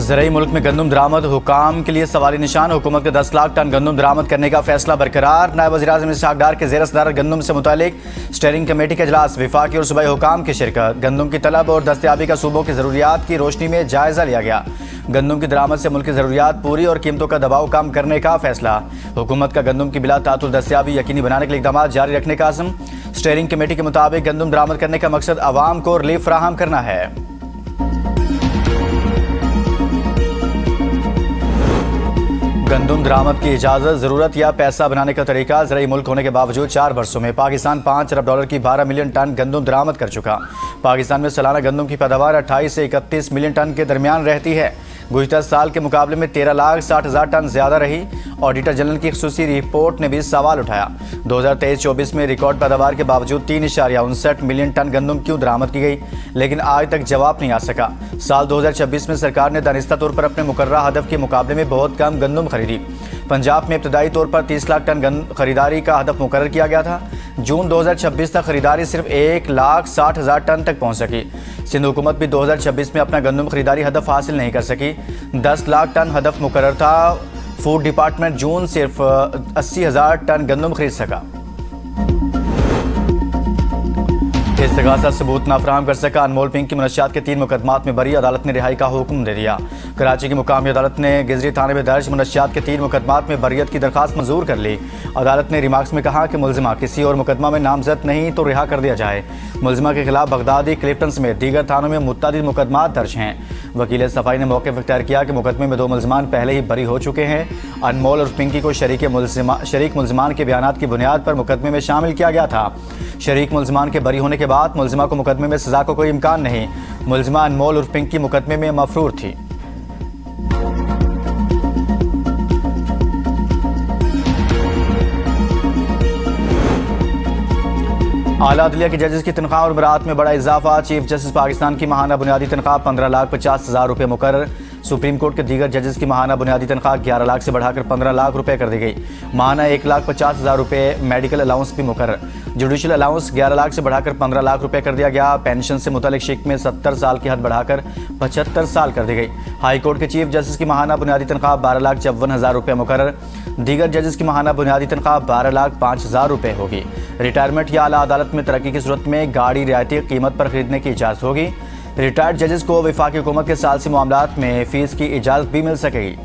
ज़राई मुल्क में गंदम दरामद हुकाम के लिए सवाली निशान। हुकूमत के 10 लाख टन गंदम दरामद करने का फैसला बरकरार। नायब वज़ीर-ए-आज़म इसहाक डार के ज़ेर सदारत गंदम से मुतालिक स्टीयरिंग कमेटी के इजलास, वफाकी और सूबाई हुकाम की शिरकत। गंदम की तलब और दस्तयाबी का सूबों की ज़रूरियात की रोशनी में जायज़ा लिया गया। गंदम की दरामद से मुल्क की ज़रूरियात पूरी और कीमतों का दबाव कम करने का फैसला। हुकूमत का गंदम की बिला तातुल दस्तयाबी यकीनी बनाने के लिए इक़दाम जारी रखने का अज़्म। स्टीयरिंग कमेटी के मुताबिक गंदम दरामद करने का मकसद आवाम को रिलीफ फराहम करना है। गंदम दरामद की इजाज़त, ज़रूरत या पैसा बनाने का तरीका। ज़राई मुल्क होने के बावजूद 4 बरसों में पाकिस्तान 5 अरब डॉलर की 12 मिलियन टन गंदम दरामद कर चुका। पाकिस्तान में सालाना गंदम की पैदावार 28 से 31 मिलियन टन के दरमियान रहती है। गुज़िश्ता साल के मुकाबले में 13,60,000 टन ज़्यादा रही। ऑडिटर जनरल की खुसूसी रिपोर्ट ने भी सवाल उठाया। 2023-24 में रिकॉर्ड पैदावार के बावजूद 3.59 मिलियन टन गंदम क्यों दरामद की गई, लेकिन आज तक जवाब नहीं आ सका। साल 2026 में सरकार ने दानिस्ता तौर पर अपने मुकर्ररा हदफ के मुकाबले में बहुत कम गंदम खरीदी। पंजाब में इब्तदाई तौर पर 30 लाख टन खरीदारी का हदफ मुकर्रर किया गया था। जून 2026 तक खरीदारी सिर्फ 1,60,000 टन तक पहुंच सकी। सिंध हुकूमत भी 2026 में अपना गंदम खरीदारी हदफ हासिल नहीं कर सकी। 10 लाख टन हदफ मुकर्रर था। फूड डिपार्टमेंट जून सिर्फ 80,000 टन गंदम खरीद सका। इस्तिगासा सबूत ना फराहम कर सका। अनमोल पिंक की मुनशियात के 3 मुकदमात में बरी। अदालत ने रिहाई का हुक्म दे दिया। कराची की मुकामी अदालत ने गिजरी थाने में दर्ज मुनशियात के 3 मुकदमात में बरियत की दरखास्त मंजूर कर ली। अदालत ने रिमार्क्स में कहा कि मुलजिमा किसी और मुकदमा में नामजद नहीं तो रिहा कर दिया जाए। मुलजिमा के खिलाफ बगदादी, क्लिफ्टन समेत दीगर थानों में मुतअद्दिद मुकदमात दर्ज हैं। वकील सफाई ने मौक़िफ़ इख्तियार किया कि मुकदमे में 2 मुलजमान पहले ही बरी हो चुके हैं। अनमोल और पिंकी को शरीक मुलजमान के बयानात की बुनियाद पर मुकदमे में शामिल किया गया था। शरीक मुलजमान के बरी होने के बाद मुलजिमा को मुकदमे में सजा का कोई इम्कान नहीं। मुलजिमा अनमोल और पिंकी मुकदमे में मफरूर थी। आला अदलिया की जजेस की तनख्वाह और बरात में बड़ा इजाफा। चीफ जस्टिस पाकिस्तान की माहाना बुनियादी तनख्वाह 15,50,000 रुपये मुकर्रर। सुप्रीम कोर्ट के दीगर जजेस की माहाना बुनियादी तनख्वाह 11 लाख से बढ़ाकर 15 लाख रुपये कर दी गई। माहाना 1,50,000 रुपये मेडिकल अलाउंस भी मुकर्रर। जुडिशल अलाउंस 11 लाख से बढ़ाकर 15 लाख रुपये कर दिया गया। पेंशन से मुतल्लिक शिक में 70 साल की हद बढ़ाकर 75 साल कर दी गई। हाई कोर्ट के चीफ जस्टिस की माहाना बुनियादी तनख्वाह 12,54,000 रुपये मुकर्रर। दीगर जजेस की माहाना बुनियादी तनख्वाह 12,05,000 रुपये होगी। रिटायरमेंट या आला अदालत में तरक्की की सूरत में गाड़ी रियायती कीमत पर खरीदने की इजाज़त होगी। रिटायर्ड जजेस को वफाकी हुकूमत के सालसी मामलात में फीस की इजाज़त भी मिल सकेगी।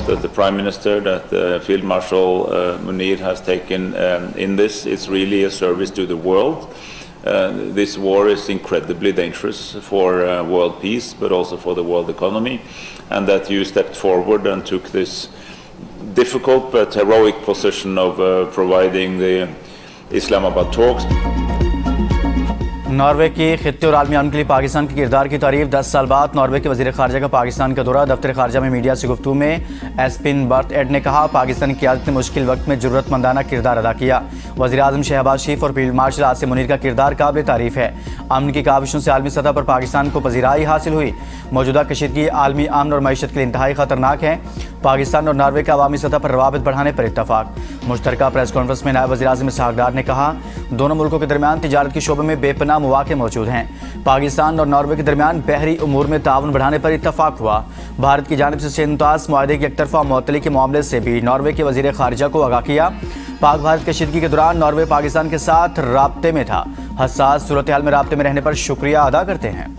That the Prime Minister, that Field Marshal Munir has taken in this, it's really a service to the world. This war is incredibly dangerous for world peace, but also for the world economy, and that you stepped forward and took this difficult but heroic position of providing the Islamabad talks. Norway की खित्ते और आलमी अमन के लिए पाकिस्तान के किरदार की तारीफ। 10 साल बाद नॉर्वे के वज़ीर ख़ारजा का पाकिस्तान का दौरा। दफ्तर ख़ारजा में मीडिया से गुफ्तगू में एस्पिन बर्थ एड ने कहा, पाकिस्तानी क़यादत ने मुश्किल वक्त में ज़रूरतमंदाना किरदार अदा किया। वज़ीर-ए-आज़म शहबाज शरीफ और फील्ड मार्शल आसिम मुनीर का किरदार काबिल तारीफ है। अमन की काविशों से आलमी सतह पर पाकिस्तान को पजीराई हासिल हुई। मौजूदा कशीदगी आलमी अमन और मईशत के लिए इंतहाई ख़तरनाक है। पाकिस्तान और नॉर्वे का अवामी सतह पर रवाबित बढ़ाने पर इत्तफाक। मुश्तरका प्रेस कॉन्फ्रेंस में नायब वज़ीर-ए-आज़म इसहाक डार ने कहा, दोनों मुल्कों के दरमियान तिजारत के शोबे में बेपनाह मौक़े मौजूद हैं। पाकिस्तान और नॉर्वे के दरमियान बहरी उमूर में ताउन बढ़ाने पर इत्तफाक हुआ। भारत की जानिब से सेंतास मुआहदे की एकतरफा मुअत्तली के मामले से भी नॉर्वे के वज़ीर ख़ारजा को आगाह किया। पाक भारत कशीदगी के दौरान नॉर्वे पाकिस्तान के साथ राब्ते में था। हसास सूरत हाल में राब्ते में रहने पर शुक्रिया अदा करते हैं।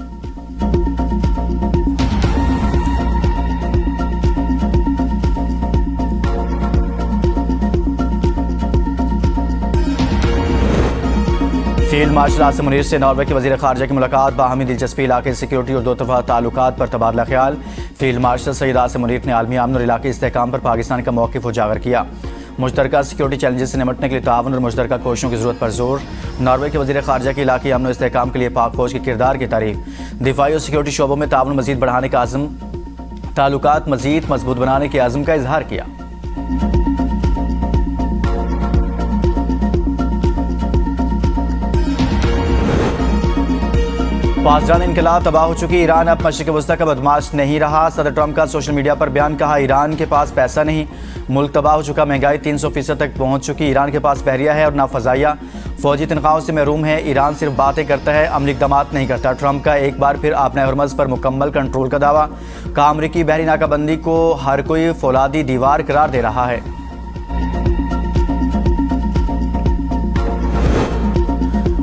फील्ड मार्शल आसिम मुनीर से नॉर्वे के वज़ीर ख़ारजा की मुलाकात। बाहमी दिलचस्पी, इलाके सिक्योरिटी और 2 तरफ़ा ताल्लुकात पर तबादला ख्याल। फील्ड मार्शल सईद आसिम मुनीर ने आलमी अमन और इलाके इस्तेहकाम पर पाकिस्तान का मौक़िफ़ उजागर किया। मुश्तरका सिक्योरिटी चैलेंजेस से निपटने के लिए ताउन और मुश्तरका कोशिशों की ज़रूरत पर जोर। नॉर्वे के वज़ीर ख़ारजा के इलाक़ाई अमन और इस्तेहकाम के लिए पाक फ़ौज के किरदार की तारीफ। दिफाई और सिक्योरिटी शोबों में ताउन मज़ीद बढ़ाने का अज़्म, ताल्लुकात मज़ीद मजबूत बनाने के अज़्म का इजहार किया। पासदान इनकलाब तबाह हो चुकी ईरान अब मशरिक़ वस्ता का बदमाश नहीं रहा। सदर ट्रंप का सोशल मीडिया पर बयान, कहा ईरान के पास पैसा नहीं, मुल्क तबाह हो चुका, महंगाई 300% तक पहुंच चुकी, ईरान के पास बहरिया है और ना फ़ज़ाइया, फौजी तनख्वाहों से महरूम है, ईरान सिर्फ बातें करता है, अमली इक़दाम नहीं करता। ट्रंप का एक बार फिर आपने हरमज़ पर मुकम्मल कंट्रोल का दावा, कहा अमरीकी बहरी नाकाबंदी को हर कोई फौलादी दीवार करार दे रहा है।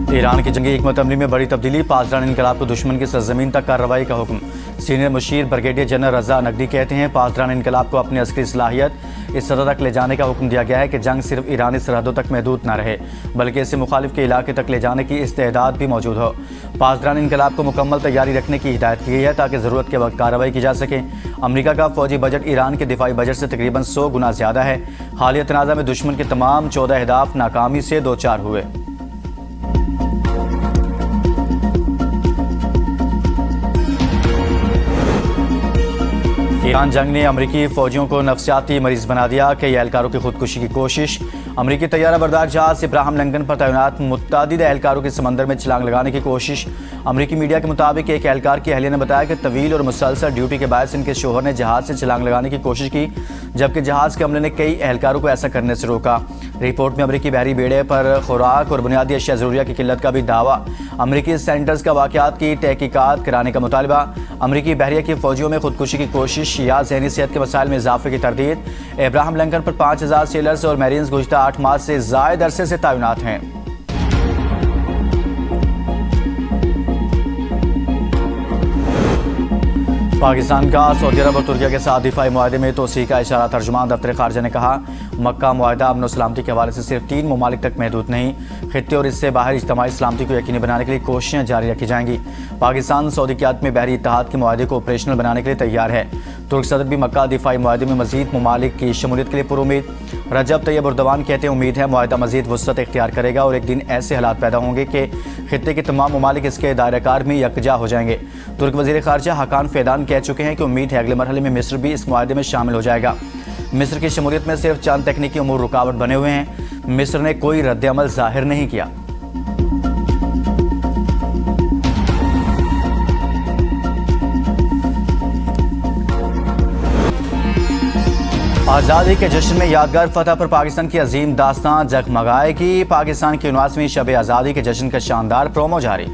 ईरान की जंगी हिकमत अमली में बड़ी तब्दीली, पासदान इनकलाब को दुश्मन की सरजमीन तक कार्रवाई का हुक्म। सीनियर मुशीर ब्रिगेडियर जनरल रजा नकवी कहते हैं पासदान इनकलाब को अपनी अस्करी सलाहियत इस सतह तक ले जाने का हुक्म दिया गया है कि जंग सिर्फ ईरानी सरहदों तक महदूद न रहे बल्कि इसे मुखालिफ के इलाके तक ले जाने की इस्तेदाद भी मौजूद हो। पासदान इनकलाब को मुकम्मल तैयारी रखने की हिदायत की गई है ताकि ज़रूरत के वक्त कार्रवाई की जा सके। अमरीका का फौजी बजट ईरान के दिफाई बजट से तकरीबन 100 गुना ज़्यादा है। हालिया तनाज़ा में दुश्मन के तमाम 14 अहदाफ नाकामी से दो चार हुए। ईरान जंग ने अमरीकी फौजियों को नफ्सियाती मरीज बना दिया, कई एहलकारों की खुदकुशी की कोशिश। अमरीकी तैयारा बरदार जहाज इब्राहिम लिंकन पर तैनात मुतअद्दिद एहलकारों की समंदर में छलांग लगाने की कोशिश। अमरीकी मीडिया के मुताबिक एक एहलकार की अहलिया ने बताया कि तवील और मुसलसल ड्यूटी के बायस इनके शोहर ने जहाज से छलांग लगाने की कोशिश की, जबकि जहाज के अमले ने कई एहलकारों को ऐसा करने से रोका। रिपोर्ट में अमरीकी बहरी बेड़े पर खुराक और बुनियादी अशिया ज़रूरिया की किल्लत का भी दावा। अमरीकी सेंटर्स का वाक़यात की तहकीकात कराने का मुतालबा। अमरीकी बहरिया की फौजियों में खुदकुशी की कोशिश या ज़हनी सेहत के मसाइल में इजाफे की तरदीद। इब्राहिम लिंकन पर 5000 सेलर्स और मैरीन्स गुज़िश्ता 8 माह से ज़ायद अरसे से तैनात हैं। पाकिस्तान का सऊदी अरब और तुर्की के साथ दिफाई मुआहदे में तोसी का इशारा। तर्जुमान दफ्तर खारजा ने कहा मक्का मुआहदा अमन और सलामती के हवाले से सिर्फ 3 ममालिक तक महदूद नहीं, खित्ते और इससे बाहर इज्तिमाई सलामती को यकीनी बनाने के लिए कोशिशें जारी रखी जाएंगी। पाकिस्तान सऊदी क़यादत में बहरी इत्तेहाद के मुआहदे को ऑपरेशनल बनाने के लिए तैयार है। तुर्क सदर भी मक्का दिफाई मुआहदे में मजीद ममालिक की शमूलियत के लिए पुरुमीद। रजब तैयब एर्दोगान कहते हैं उम्मीद है मुआहदा मजीद वुसअत इख्तियार करेगा और एक दिन ऐसे हालात पैदा होंगे कि खित्ते के तमाम ममालिक इसके दायराकार में यकजा हो जाएंगे। तुर्क वज़ीर ख़ारजा हकान फ़ैदान कह चुके हैं कि उम्मीद है अगले मरहले में मिस्र भी इस मुआहदे में शामिल हो जाएगा। मिस्र की शमूलियत में सिर्फ चंद तकनीकी उमूर रुकावट बने हुए हैं। मिस्र ने कोई रद्द-ए-अमल ज़ाहिर नहीं किया। आज़ादी के जश्न में यादगार फतह पर पाकिस्तान की अजीम दास्तान जगमगाएगी। पाकिस्तान की 19वीं शब आज़ादी के जश्न का शानदार प्रोमो जारी।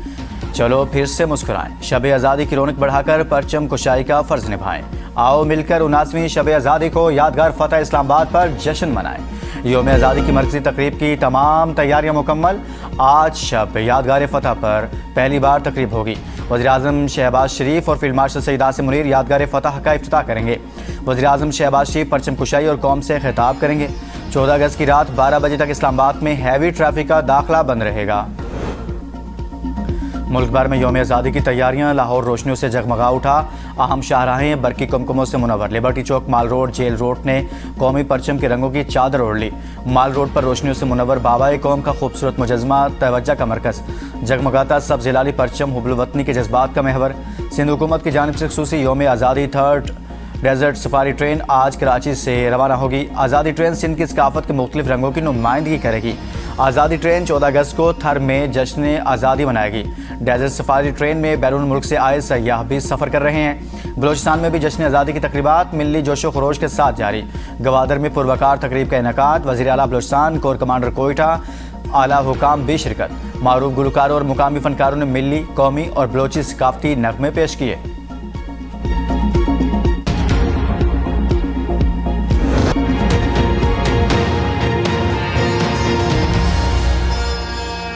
चलो फिर से मुस्कुराएं, शब आज़ादी की रौनक बढ़ाकर परचम कुशाई का फ़र्ज निभाएं। आओ मिलकर 19वीं शब आज़ादी को यादगार फतह इस्लामाबाद पर जश्न मनाएं। यौम आज़ादी की मरकज़ी तकरीब की तमाम तैयारियां मुकम्मल। आज शब यादगार फतह पर पहली बार तकरीब होगी। वज़ीर-ए-आज़म शहबाज शरीफ और फील्ड मार्शल सईद आसिम मुनीर यादगार फतह का इफ्तिताह करेंगे। वज़ीर-ए-आज़म शहबाज शरीफ परचम कुशाई और कौम से खिताब करेंगे। 14 अगस्त की रात 12 बजे तक इस्लामाबाद में हैवी ट्रैफिक का दाखिला बंद रहेगा। मुल्क भर में यौम आज़ादी की तैयारियां, लाहौर रोशनियों से जगमगा उठा। अहम शाहराहें बरकी कुमकुमों से मुनव्वर। लिबर्टी चौक, माल रोड, जेल रोड ने कौमी परचम के रंगों की चादर ओढ़ ली। माल रोड पर रोशनियों से मुनव्वर बाबाए कौम का खूबसूरत मुजस्मा तवज्जो का मरकज़। जगमगाता सब्ज़ हिलाली परचम हुब्बुल वतनी के जज्बात का महवर। सिंध हुकूमत की जानिब से ख़ुसूसी यौम आज़ादी थर्ड डेजर्ट सफारी ट्रेन आज कराची से रवाना होगी। आज़ादी ट्रेन सिंध की सकाफत के मुख्तलिफ रंगों की नुमाइंदगी करेगी। आज़ादी ट्रेन 14 अगस्त को थर में जश्न आज़ादी मनाएगी। डेजर्ट सफारी ट्रेन में बैरून मुल्क से आए सयाह भी सफ़र कर रहे हैं। बलोचिस्तान में भी जश्न आज़ादी की तकरीबात मिली जोशो खरोश के साथ जारी। गवादर में पुरवकार तकरीब का इनेकाद। वज़ीर आला बलोचिस्तान, कोर कमांडर कोयटा, आला हुकाम भी शिरकत। मारूफ गुलकारों और मुकामी फनकारों ने मिली, कौमी और बलोची सकाफती नगमे पेश किए।